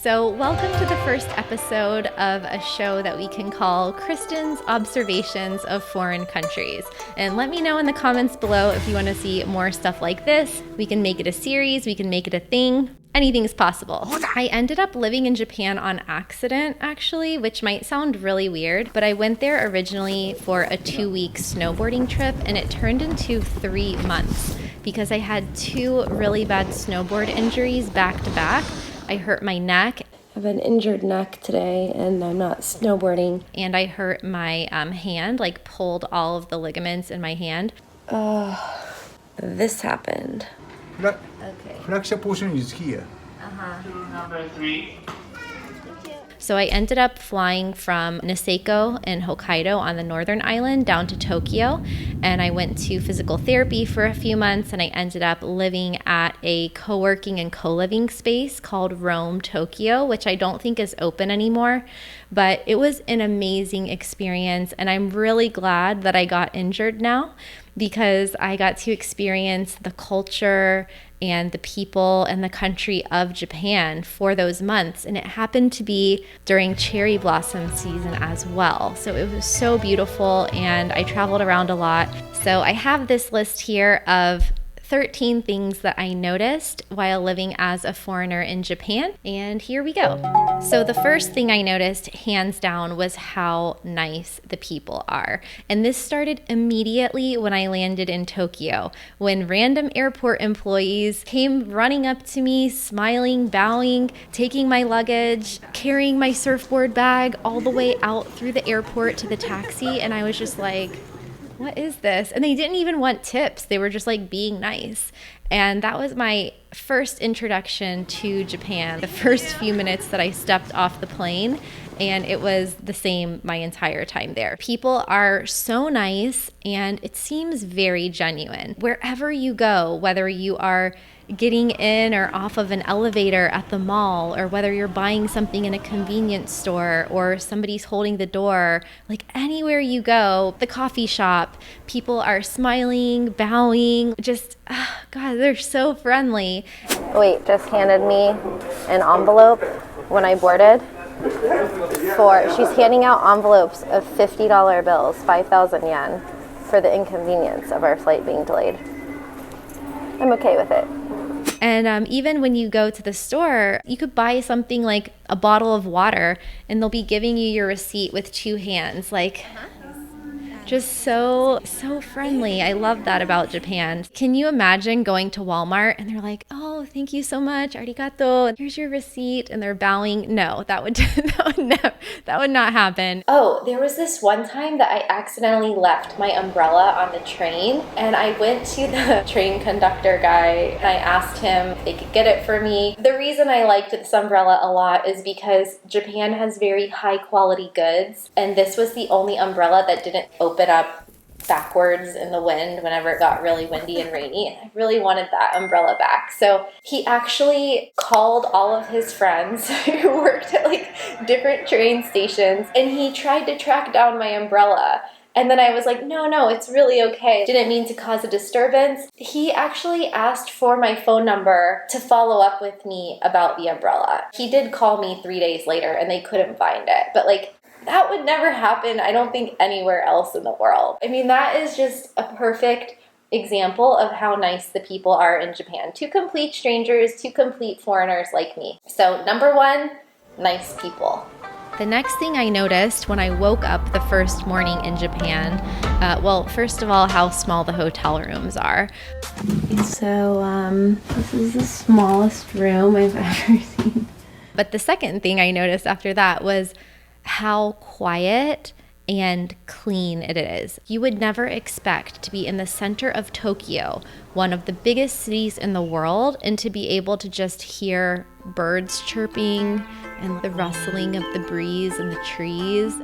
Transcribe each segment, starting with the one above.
So welcome to the first episode of a show that we can call Kristin's Observations of Foreign Countries. And let me know in the comments below if you want to see more stuff like this. We can make it a series, we can make it a thing. Anything's possible. I ended up living in Japan on accident, actually, which might sound really weird, but I went there originally for a 2-week snowboarding trip, and it turned into 3 months because I had 2 really bad snowboard injuries back to back. I hurt my neck. I have an injured neck today, and I'm not snowboarding. And I hurt my hand, like pulled all of the ligaments in my hand. This happened. Okay. Fracture portion is here. Number 3. So I ended up flying from Niseko in Hokkaido on the northern island down to Tokyo, and I went to physical therapy for a few months, and I ended up living at a co-working and co-living space called Rome Tokyo, which I don't think is open anymore, but it was an amazing experience, and I'm really glad that I got injured now because I got to experience the culture and the people and the country of Japan for those months. And it happened to be during cherry blossom season as well. So it was so beautiful, and I traveled around a lot. So I have this list here of 13 things that I noticed while living as a foreigner in Japan, and here we go. So the first thing I noticed, hands down, was how nice the people are. And this started immediately when I landed in Tokyo, when random airport employees came running up to me, smiling, bowing, taking my luggage, carrying my surfboard bag all the way out through the airport to the taxi, and I was just like, what is this? And they didn't even want tips. They were just like being nice. And that was my first introduction to Japan, the first few minutes that I stepped off the plane. And it was the same my entire time there. People are so nice, and it seems very genuine. Wherever you go, whether you are getting in or off of an elevator at the mall, or whether you're buying something in a convenience store, or somebody's holding the door, like anywhere you go, the coffee shop, people are smiling, bowing, just, God, they're so friendly. Wait, just handed me an envelope when I boarded. She's handing out envelopes of $50 bills, 5,000 yen, for the inconvenience of our flight being delayed. I'm okay with it. And even when you go to the store, you could buy something like a bottle of water, and they'll be giving you your receipt with 2 hands. Like, just so friendly. I love that about Japan. Can you imagine going to Walmart and they're like, oh, thank you so much, arigato, here's your receipt, and they're bowing? No, that would not happen. Oh, there was this one time that I accidentally left my umbrella on the train, and I went to the train conductor guy and I asked him if they could get it for me. The reason I liked this umbrella a lot is because Japan has very high quality goods, and this was the only umbrella that didn't open up backwards in the wind whenever it got really windy and rainy, and I really wanted that umbrella back. So he actually called all of his friends who worked at like different train stations, and he tried to track down my umbrella. And then I was like, no, it's really okay. Didn't mean to cause a disturbance. He actually asked for my phone number to follow up with me about the umbrella. He did call me 3 days later, and they couldn't find it. But like, that would never happen, I don't think, anywhere else in the world. I mean, that is just a perfect example of how nice the people are in Japan. 2 complete strangers, 2 complete foreigners like me. So, number 1, nice people. The next thing I noticed when I woke up the first morning in Japan, well, first of all, how small the hotel rooms are. So, this is the smallest room I've ever seen. But the second thing I noticed after that was how quiet and clean it is. You would never expect to be in the center of Tokyo, one of the biggest cities in the world, and to be able to just hear birds chirping and the rustling of the breeze in the trees.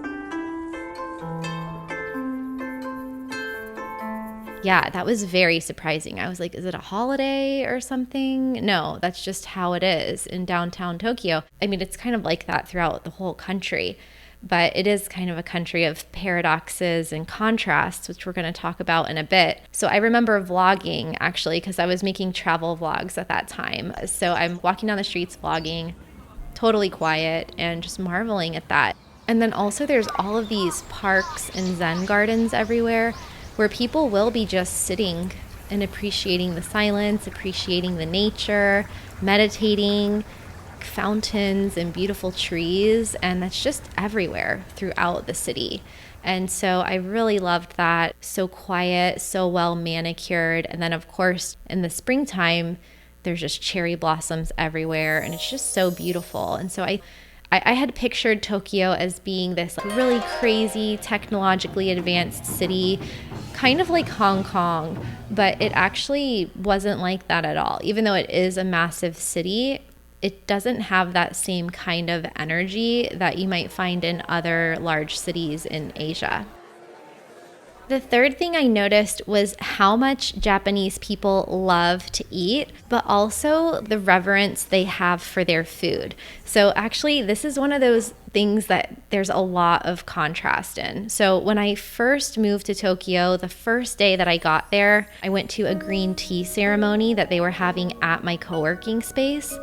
Yeah, that was very surprising. I was like, is it a holiday or something? No, that's just how it is in downtown Tokyo. I mean, it's kind of like that throughout the whole country, but it is kind of a country of paradoxes and contrasts, which we're going to talk about in a bit. So I remember vlogging, actually, because I was making travel vlogs at that time. So I'm walking down the streets vlogging, totally quiet and just marveling at that. And then also there's all of these parks and Zen gardens everywhere where people will be just sitting and appreciating the silence, appreciating the nature, meditating, fountains and beautiful trees. And that's just everywhere throughout the city. And so I really loved that. So quiet, so well manicured. And then of course in the springtime, there's just cherry blossoms everywhere and it's just so beautiful. And so I had pictured Tokyo as being this really crazy, technologically advanced city, kind of like Hong Kong, but it actually wasn't like that at all. Even though it is a massive city, it doesn't have that same kind of energy that you might find in other large cities in Asia. The third thing I noticed was how much Japanese people love to eat, but also the reverence they have for their food. So actually, this is one of those things that there's a lot of contrast in. So when I first moved to Tokyo, the first day that I got there, I went to a green tea ceremony that they were having at my co-working space,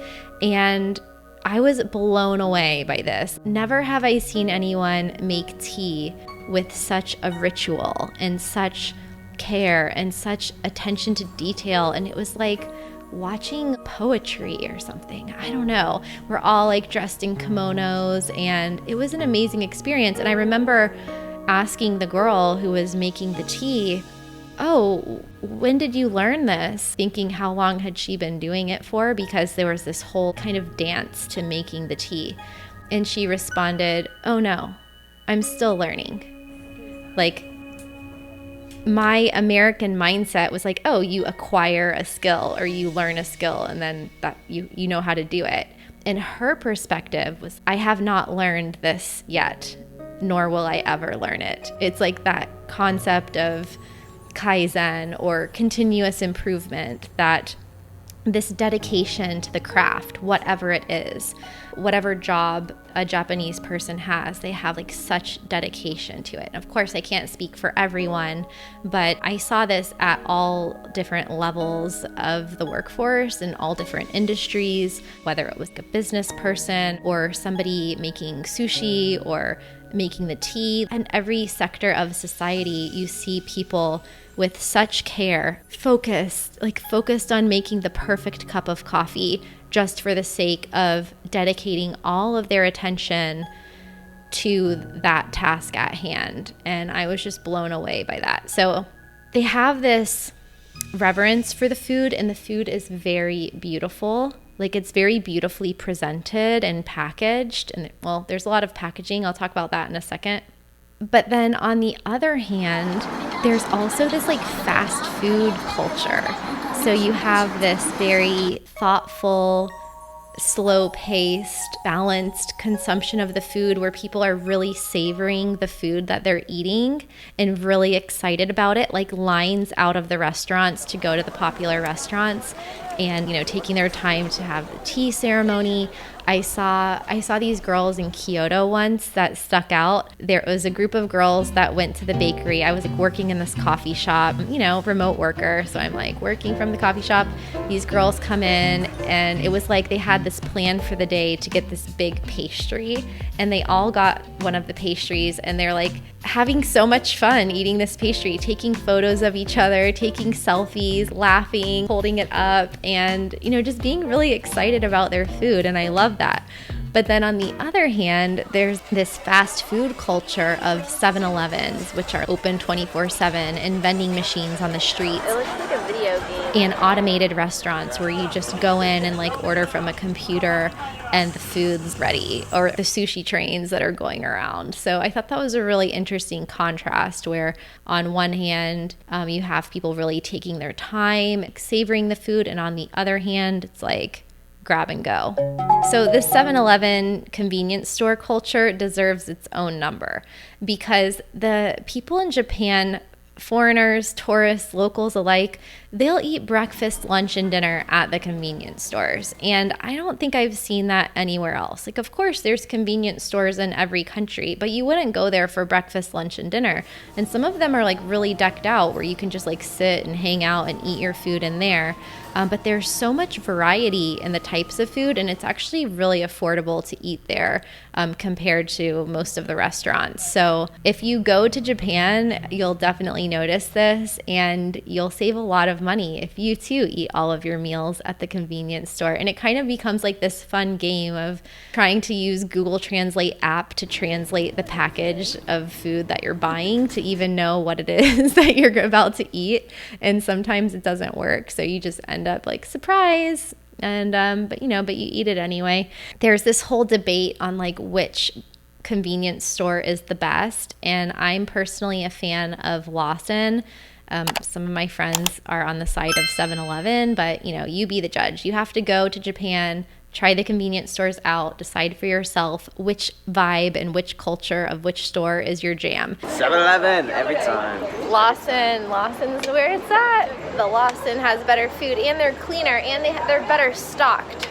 and I was blown away by this. Never have I seen anyone make tea with such a ritual and such care and such attention to detail. And it was like watching poetry or something. I don't know. We're all like dressed in kimonos and it was an amazing experience. And I remember asking the girl who was making the tea, "Oh, when did you learn this?" Thinking how long had she been doing it for, because there was this whole kind of dance to making the tea. And she responded, "Oh no, I'm still learning." Like, my American mindset was like, oh, you acquire a skill or you learn a skill and then that you know how to do it. And her perspective was, I have not learned this yet, nor will I ever learn it. It's like that concept of Kaizen or continuous improvement, that this dedication to the craft, whatever it is, whatever job a Japanese person has, they have like such dedication to it. And of course, I can't speak for everyone, but I saw this at all different levels of the workforce in all different industries, whether it was a business person or somebody making sushi or making the tea. And every sector of society, you see people with such care, focused on making the perfect cup of coffee just for the sake of dedicating all of their attention to that task at hand. And I was just blown away by that. So they have this reverence for the food, and the food is very beautiful. Like, it's very beautifully presented and packaged. And well, there's a lot of packaging. I'll talk about that in a second. But then on the other hand, there's also this like fast food culture. So you have this very thoughtful, slow-paced, balanced consumption of the food where people are really savoring the food that they're eating and really excited about it, like lines out of the restaurants to go to the popular restaurants and, you know, taking their time to have the tea ceremony. I saw these girls in Kyoto once that stuck out. There was a group of girls that went to the bakery. I was like working in this coffee shop, you know, remote worker. So I'm like working from the coffee shop. These girls come in and it was like they had this plan for the day to get this big pastry, and they all got one of the pastries, and they're like having so much fun eating this pastry, taking photos of each other, taking selfies, laughing, holding it up, and, you know, just being really excited about their food. And I love that. But then on the other hand, there's this fast food culture of 7-Elevens, which are open 24/7, and vending machines on the streets. It looks like a video game. And automated restaurants where you just go in and like order from a computer and the food's ready, or the sushi trains that are going around. So I thought that was a really interesting contrast where on one hand, you have people really taking their time, like, savoring the food, and on the other hand, it's like grab and go. So the 7-Eleven convenience store culture deserves its own number, because the people in Japan foreigners, tourists, locals alike, they'll eat breakfast, lunch, and dinner at the convenience stores. And I don't think I've seen that anywhere else. Like, of course, there's convenience stores in every country, but you wouldn't go there for breakfast, lunch, and dinner. And some of them are like really decked out where you can just like sit and hang out and eat your food in there. But there's so much variety in the types of food, and it's actually really affordable to eat there compared to most of the restaurants. So if you go to Japan, you'll definitely notice this, and you'll save a lot of money if you too eat all of your meals at the convenience store. And it kind of becomes like this fun game of trying to use Google Translate app to translate the package of food that you're buying to even know what it is that you're about to eat. And sometimes it doesn't work, so you just end up like, surprise. And but you eat it anyway. There's this whole debate on like which convenience store is the best, and I'm personally a fan of Lawson. Some of my friends are on the side of 7-Eleven, but you be the judge. You have to go to Japan, try the convenience stores out, decide for yourself which vibe and which culture of which store is your jam. 7-Eleven every time. Lawson's where it's at. The Lawson has better food, and they're cleaner, and they're better stocked.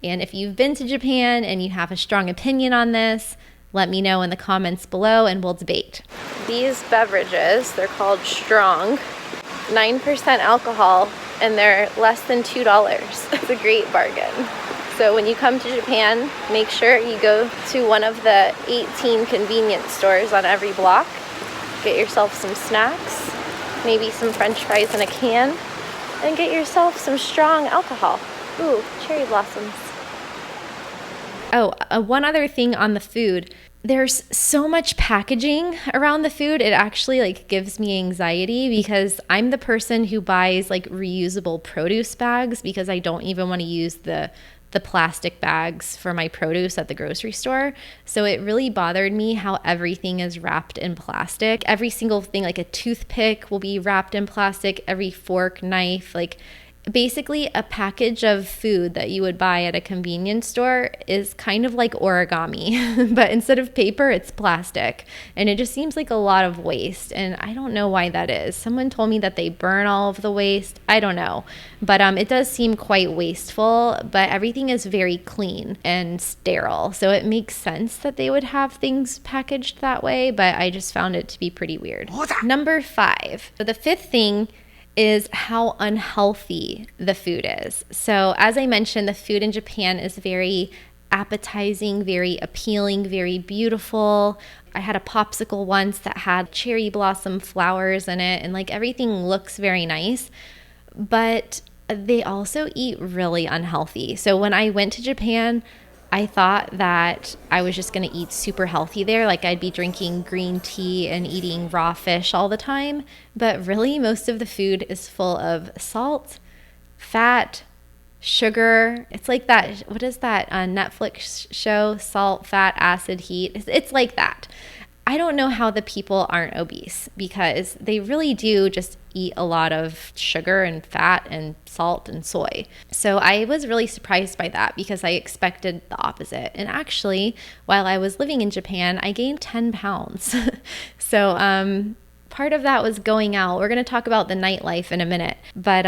And if you've been to Japan and you have a strong opinion on this, let me know in the comments below and we'll debate. These beverages, they're called Strong, 9% alcohol, and they're less than $2. It's a great bargain. So when you come to Japan, make sure you go to one of the 18 convenience stores on every block. Get yourself some snacks, maybe some french fries in a can, and get yourself some strong alcohol. Ooh, cherry blossoms. Oh, one other thing on the food. There's so much packaging around the food. It actually like gives me anxiety because I'm the person who buys like reusable produce bags because I don't even want to use the plastic bags for my produce at the grocery store. So it really bothered me how everything is wrapped in plastic. Every single thing, like a toothpick will be wrapped in plastic, every fork, knife, like basically a package of food that you would buy at a convenience store is kind of like origami, but instead of paper, it's plastic. And it just seems like a lot of waste. And I don't know why that is. Someone told me that they burn all of the waste. I don't know. But it does seem quite wasteful, but everything is very clean and sterile. So it makes sense that they would have things packaged that way, but I just found it to be pretty weird. Number 5. So the fifth thing is how unhealthy the food is. So as I mentioned, the food in Japan is very appetizing, very appealing, very beautiful. I had a popsicle once that had cherry blossom flowers in it, and like everything looks very nice, but they also eat really unhealthy. So when I went to Japan, I thought that I was just going to eat super healthy there. Like I'd be drinking green tea and eating raw fish all the time. But really, most of the food is full of salt, fat, sugar. It's like that. What is that Netflix show? Salt, fat, acid, heat. It's like that. I don't know how the people aren't obese because they really do just eat a lot of sugar and fat and salt and soy. So I was really surprised by that because I expected the opposite. And actually, while I was living in Japan, I gained 10 pounds. So part of that was going out. We're going to talk about the nightlife in a minute. But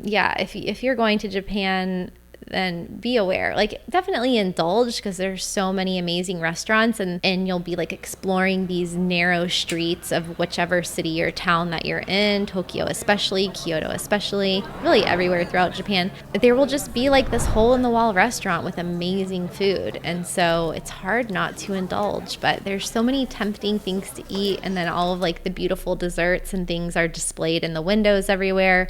yeah, if you're going to Japan, then be aware. Like definitely indulge because there's so many amazing restaurants and you'll be like exploring these narrow streets of whichever city or town that you're in, Tokyo especially, Kyoto especially, really everywhere throughout Japan. There will just be like this hole in the wall restaurant with amazing food. And so it's hard not to indulge, but there's so many tempting things to eat. And then all of like the beautiful desserts and things are displayed in the windows everywhere.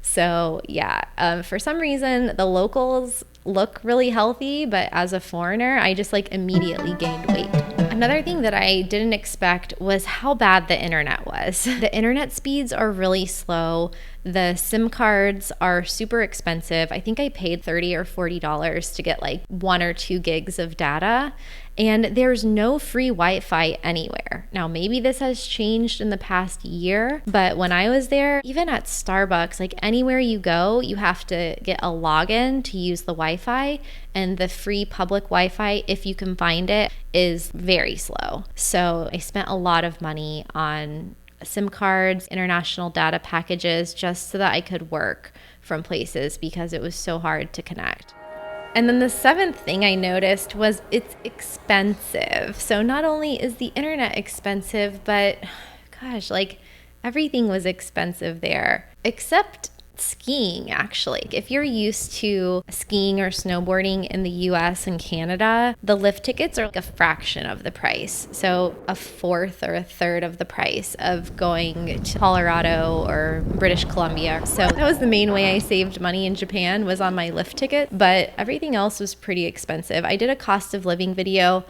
So yeah, for some reason, the locals look really healthy, but as a foreigner, I just like immediately gained weight. Another thing that I didn't expect was how bad the internet was. The internet speeds are really slow. The SIM cards are super expensive. I think I paid $30 or $40 to get like 1 or 2 gigs of data. And there's no free Wi-Fi anywhere. Now, maybe this has changed in the past year, but when I was there, even at Starbucks, like anywhere you go, you have to get a login to use the Wi-Fi, and the free public Wi-Fi, if you can find it, is very slow. So I spent a lot of money on SIM cards, international data packages, just so that I could work from places because it was so hard to connect. And then the seventh thing I noticed was it's expensive. So not only is the internet expensive, but gosh, like everything was expensive there, except skiing, actually. If you're used to skiing or snowboarding in the US and Canada, the lift tickets are like a fraction of the price. So a fourth or a third of the price of going to Colorado or British Columbia. So that was the main way I saved money in Japan, was on my lift ticket, but everything else was pretty expensive. I did a cost of living video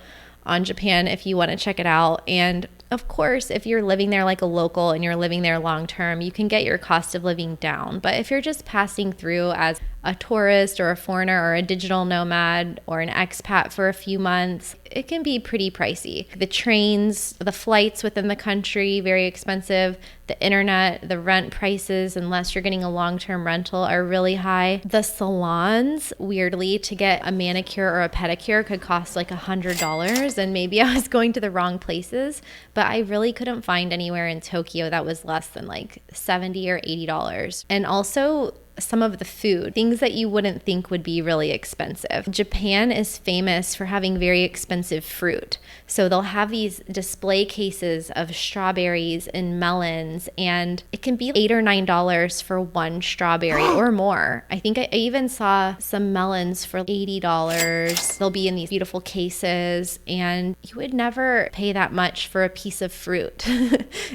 on Japan if you want to check it out. And of course, if you're living there like a local and you're living there long term, you can get your cost of living down. But if you're just passing through as a tourist or a foreigner or a digital nomad or an expat for a few months, it can be pretty pricey. The trains, the flights within the country, very expensive. The internet, the rent prices, unless you're getting a long-term rental, are really high. The salons, weirdly, to get a manicure or a pedicure could cost like $100, and maybe I was going to the wrong places, but I really couldn't find anywhere in Tokyo that was less than like $70 or $80. And also some of the food, things that you wouldn't think would be really expensive. Japan is famous for having very expensive fruit. So they'll have these display cases of strawberries and melons, and it can be $8 or $9 for one strawberry or more. I think I even saw some melons for $80. They'll be in these beautiful cases, and you would never pay that much for a piece of fruit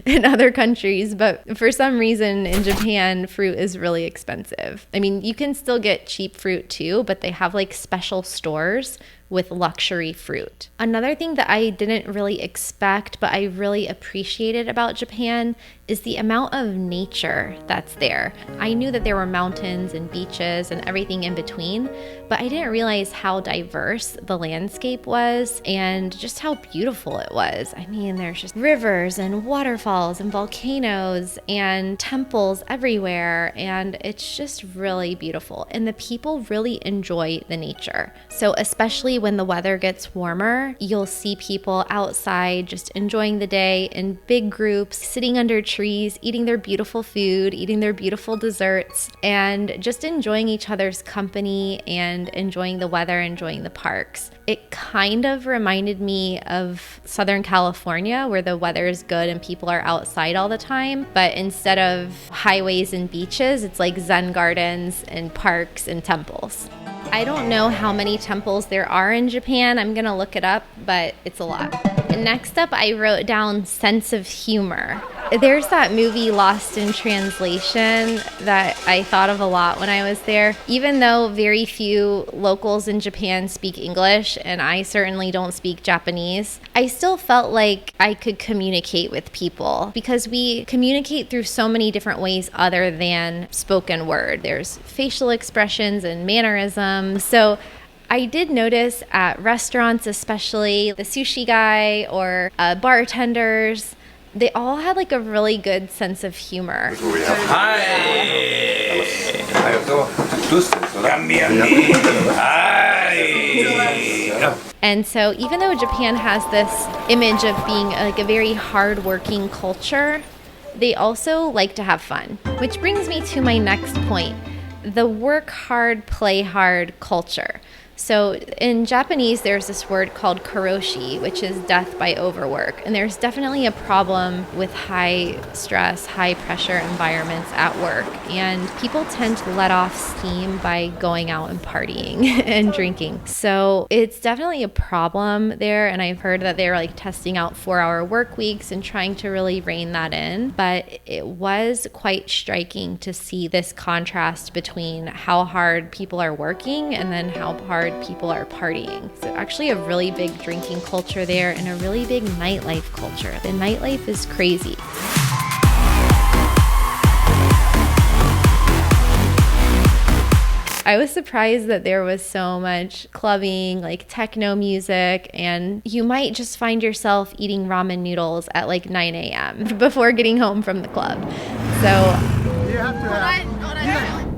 in other countries. But for some reason in Japan, fruit is really expensive. I mean, you can still get cheap fruit too, but they have like special stores with luxury fruit. Another thing that I didn't really expect, but I really appreciated about Japan, is the amount of nature that's there. I knew that there were mountains and beaches and everything in between, but I didn't realize how diverse the landscape was and just how beautiful it was. I mean, there's just rivers and waterfalls and volcanoes and temples everywhere, and it's just really beautiful. And the people really enjoy the nature. So especially when the weather gets warmer, you'll see people outside just enjoying the day in big groups, sitting under trees, eating their beautiful food, eating their beautiful desserts, and just enjoying each other's company and enjoying the weather, enjoying the parks. It kind of reminded me of Southern California, where the weather is good and people are outside all the time, but instead of highways and beaches, it's like Zen gardens and parks and temples. I don't know how many temples there are in Japan. I'm gonna look it up, but it's a lot. And next up, I wrote down sense of humor. There's that movie Lost in Translation that I thought of a lot when I was there. Even though very few locals in Japan speak English, and I certainly don't speak Japanese, I still felt like I could communicate with people because we communicate through so many different ways other than spoken word. There's facial expressions and mannerisms. So I did notice at restaurants, especially the sushi guy or bartenders, they all had like a really good sense of humor. And so even though Japan has this image of being like a very hardworking culture, they also like to have fun. Which brings me to my next point, the work hard, play hard culture. So in Japanese, there's this word called karoshi, which is death by overwork. And there's definitely a problem with high stress, high pressure environments at work. And people tend to let off steam by going out and partying and drinking. So it's definitely a problem there. And I've heard that they're like testing out 4-hour work weeks and trying to really rein that in. But it was quite striking to see this contrast between how hard people are working and then how hard people are partying. So actually a really big drinking culture there and a really big nightlife culture. The nightlife is crazy. I was surprised that there was so much clubbing, like techno music, and you might just find yourself eating ramen noodles at like 9 a.m. before getting home from the club. So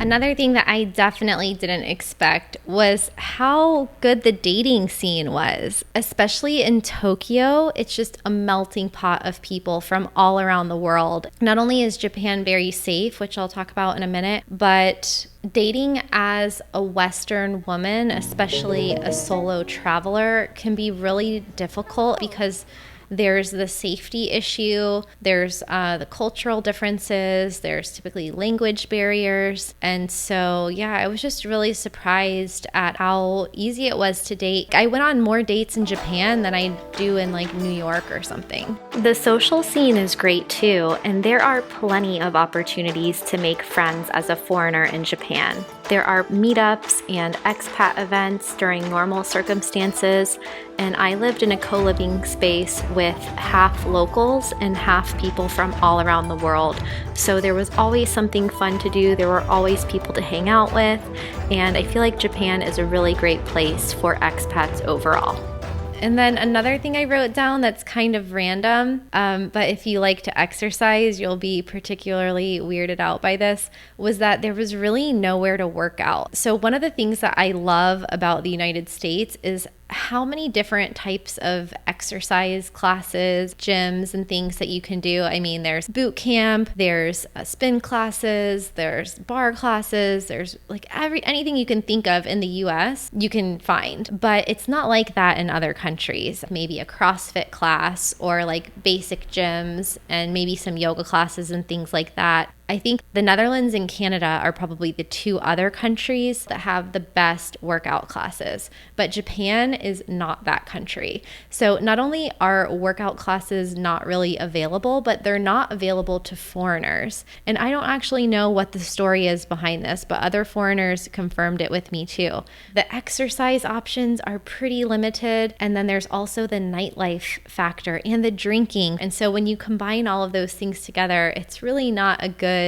Another thing that I definitely didn't expect was how good the dating scene was, especially in Tokyo. It's just a melting pot of people from all around the world. Not only is Japan very safe, which I'll talk about in a minute, but dating as a Western woman, especially a solo traveler, can be really difficult because there's the safety issue, there's the cultural differences, there's typically language barriers. And so, yeah, I was just really surprised at how easy it was to date. I went on more dates in Japan than I do in like New York or something. The social scene is great too, and there are plenty of opportunities to make friends as a foreigner in Japan. There are meetups and expat events during normal circumstances, and I lived in a co-living space with half locals and half people from all around the world. So there was always something fun to do. There were always people to hang out with, and I feel like Japan is a really great place for expats overall. And then another thing I wrote down that's kind of random, but if you like to exercise, you'll be particularly weirded out by this, was that there was really nowhere to work out. So one of the things that I love about the United States is how many different types of exercise classes, gyms, and things that you can do. I mean, there's boot camp, there's spin classes, there's bar classes, there's like anything you can think of in the US, you can find. But it's not like that in other countries. Maybe a CrossFit class or like basic gyms and maybe some yoga classes and things like that. I think the Netherlands and Canada are probably the two other countries that have the best workout classes, but Japan is not that country. So not only are workout classes not really available, but they're not available to foreigners. And I don't actually know what the story is behind this, but other foreigners confirmed it with me too. The exercise options are pretty limited, and then there's also the nightlife factor and the drinking. And so when you combine all of those things together, it's really not a good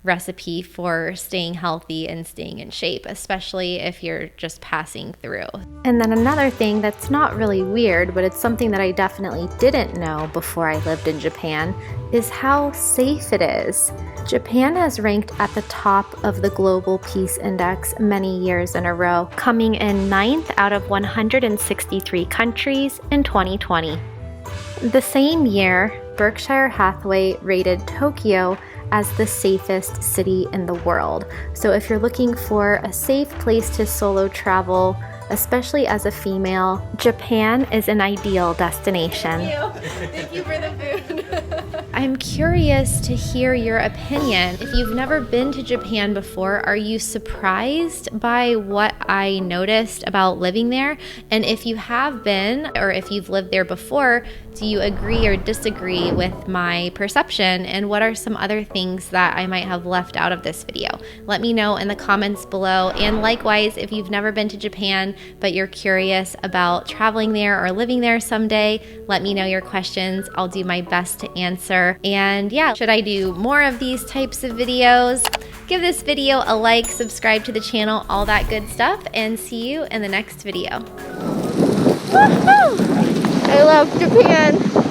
recipe for staying healthy and staying in shape, especially if you're just passing through. And then another thing that's not really weird, but it's something that I definitely didn't know before I lived in Japan, is how safe it is. Japan has ranked at the top of the Global Peace Index many years in a row, coming in 9th out of 163 countries in 2020. The same year, Berkshire Hathaway rated Tokyo as the safest city in the world. So if you're looking for a safe place to solo travel, especially as a female, Japan is an ideal destination. Thank you for the food. I'm curious to hear your opinion. If you've never been to Japan before, are you surprised by what I noticed about living there? And if you have been, or if you've lived there before, do you agree or disagree with my perception? And what are some other things that I might have left out of this video? Let me know in the comments below. And likewise, if you've never been to Japan, but you're curious about traveling there or living there someday, let me know your questions. I'll do my best to answer. And yeah, should I do more of these types of videos? Give this video a like, subscribe to the channel, all that good stuff, and see you in the next video. Woohoo! I love Japan.